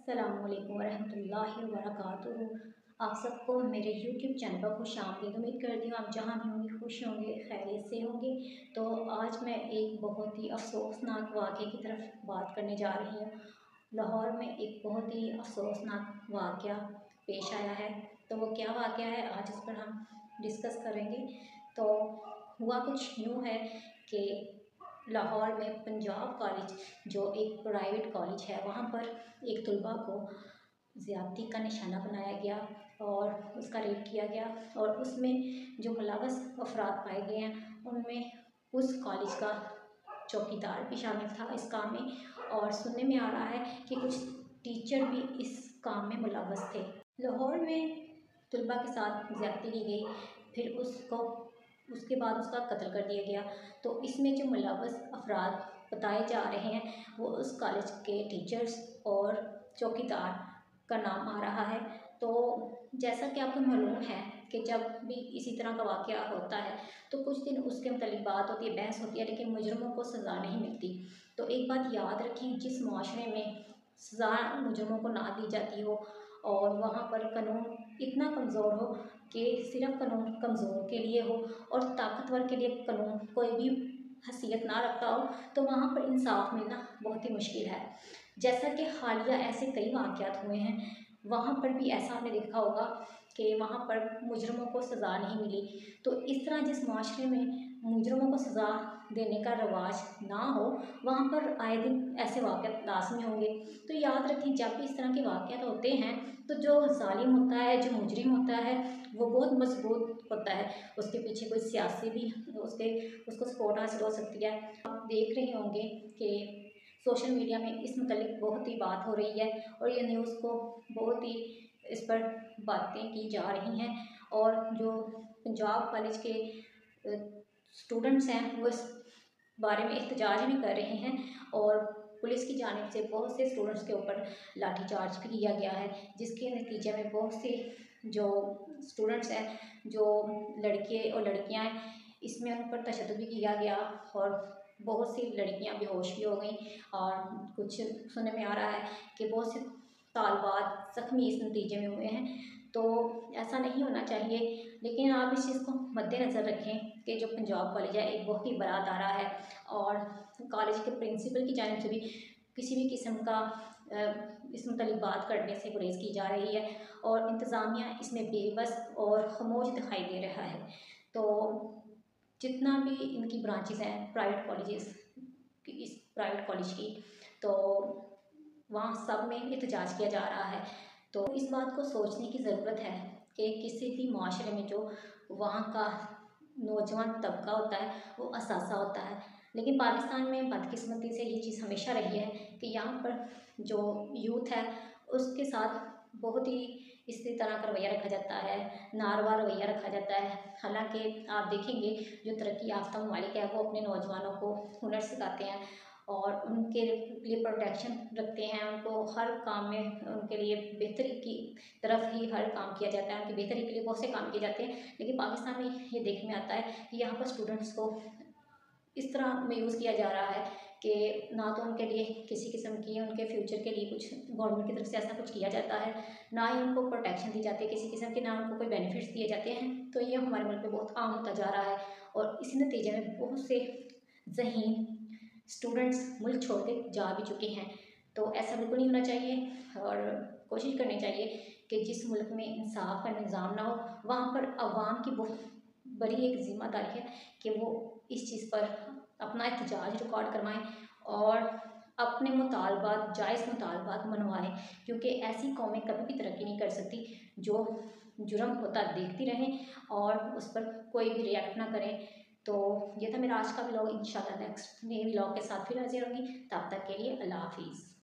अस्सलामुअलैकुम वरहमतुल्लाहि वबरकातुहू। आप सबको मेरे यूट्यूब चैनल पर खुश आमदीद। उम्मीद करती हूँ आप जहाँ भी होंगे खुश होंगे, खैरियत से होंगे। तो आज मैं एक बहुत ही अफसोसनाक वाक़े की तरफ बात करने जा रही हूँ। लाहौर में एक बहुत ही अफसोसनाक वाक़या पेश आया है। तो वो क्या वाक़या है, आज इस पर हम डिस्कस करेंगे। तो हुआ कुछ यूँ है कि लाहौर में पंजाब कॉलेज, जो एक प्राइवेट कॉलेज है, वहाँ पर एक तलबा को ज़्यादती का निशाना बनाया गया और उसका रेप किया गया। और उसमें जो मुलव्वस अफराद पाए गए हैं उनमें उस कॉलेज का चौकीदार भी शामिल था इस काम में। और सुनने में आ रहा है कि कुछ टीचर भी इस काम में मुलव्वस थे। लाहौर में तलबा के साथ ज़्यादती की गई, फिर उसके बाद उसका कत्ल कर दिया गया। तो इसमें जो मुलव्वस अफराद बताए जा रहे हैं वो उस कॉलेज के टीचर्स और चौकीदार का नाम आ रहा है। तो जैसा कि आपको मालूम है कि जब भी इसी तरह का वाक़या होता है तो कुछ दिन उसके मतलब बात होती है, बहस होती है, लेकिन मुजरमों को सज़ा नहीं मिलती। तो एक बात याद रखें, जिस माशरे में सज़ा मुजरमों को ना दी जाती हो और वहाँ पर कानून इतना कमज़ोर हो कि सिर्फ कानून कमज़ोर के लिए हो और ताकतवर के लिए कानून कोई भी हैसियत ना रखता हो, तो वहाँ पर इंसाफ मिलना बहुत ही मुश्किल है। जैसा कि हालिया ऐसे कई वाक़यात हुए हैं, वहाँ पर भी ऐसा आपने देखा होगा कि वहाँ पर मुजरमों को सज़ा नहीं मिली। तो इस तरह जिस माशरे में मुजरमों को सज़ा देने का रवाज ना हो, वहाँ पर आए दिन ऐसे वाक़यात लाज़मी होंगे। तो याद रखें, जब भी इस तरह के वाक़यात होते हैं तो जो ज़ालिम होता है, जो मुजरिम होता है, वो बहुत मजबूत होता है। उसके पीछे कोई सियासी भी उसको सपोर्ट हासिल हो सकती है। आप देख रहे होंगे कि सोशल मीडिया में इस मुतल्लिक बहुत ही बात हो रही है और ये न्यूज़ को बहुत ही इस पर बातें की जा रही हैं। और जो पंजाब कॉलेज के स्टूडेंट्स हैं वो इस बारे में एहतजाज भी कर रहे हैं और पुलिस की जानिब से बहुत से स्टूडेंट्स के ऊपर लाठीचार्ज भी किया गया है, जिसके नतीजे में बहुत से जो स्टूडेंट्स हैं, जो लड़के और लड़कियां हैं, इसमें उन पर तशद्दुद भी किया गया और बहुत सी लड़कियां बेहोश भी हो गई। और कुछ सुनने में आ रहा है कि बहुत से तालबात ज़ख्मी इस नतीजे में हुए हैं। तो ऐसा नहीं होना चाहिए, लेकिन आप इस चीज़ को मद्देनज़र रखें कि जो पंजाब कॉलेज है एक बहुत ही बड़ा अदारा है और कॉलेज के प्रिंसिपल की जानिब से भी किसी भी किस्म का इस मुतल्लिक बात करने से गुरेज की जा रही है और इंतज़ामिया इसमें बेबस और खामोश दिखाई दे रहा है। तो जितना भी इनकी ब्रांचेस हैं प्राइवेट कॉलेजेस इस प्राइवेट कॉलेज की, तो वहाँ सब में एहतजाज किया जा रहा है। तो इस बात को सोचने की ज़रूरत है कि किसी भी माशरे में जो वहाँ का नौजवान तबका होता है वो असासा होता है, लेकिन पाकिस्तान में बदकिस्मती से ये चीज़ हमेशा रही है कि यहाँ पर जो यूथ है उसके साथ बहुत ही इसी तरह का रवैया रखा जाता है, नारवा रवैया रखा जाता है। हालांकि आप देखेंगे जो तरक्की याफ्ता ममालिक है वो अपने नौजवानों को हुनर सिखाते हैं और उनके लिए प्रोटेक्शन रखते हैं, उनको हर काम में उनके लिए बेहतरी की तरफ ही हर काम किया जाता है, उनकी बेहतरी के लिए बहुत से काम किए जाते हैं। लेकिन पाकिस्तान में ये देखने में आता है कि यहाँ पर स्टूडेंट्स को इस तरह में यूज़ किया जा रहा है कि ना तो उनके लिए किसी किस्म की उनके फ्यूचर के लिए कुछ गवर्नमेंट की तरफ से ऐसा कुछ किया जाता है, ना ही उनको प्रोटेक्शन दी जाती है किसी किस्म की, ना उनको कोई बेनिफिट्स दिए जाते हैं। तो ये हमारे मुल्क में बहुत आम होता जा रहा है और इसी नतीजे में बहुत से ज़हीन स्टूडेंट्स मुल्क छोड़ के जा भी चुके हैं। तो ऐसा बिल्कुल नहीं होना चाहिए और कोशिश करनी चाहिए कि जिस मुल्क में इंसाफ का निज़ाम ना हो वहाँ पर अवाम की बहुत बड़ी एक ज़िम्मेदारी है कि वो इस चीज़ पर अपना एहतजाज रिकॉर्ड करवाएं और अपने मुतालबात, जायज़ मुतालबात मनवाएं, क्योंकि ऐसी कौमें कभी भी तरक्की नहीं कर सकती जो जुर्म होता देखती रहें और उस पर कोई भी रिएक्ट ना करें। तो ये था मेरा आज का व्लॉग। इंशाल्लाह नेक्स्ट नए व्लॉग के साथ फिर हाजिर होंगी। तब तक के लिए अल्लाह हाफिज़।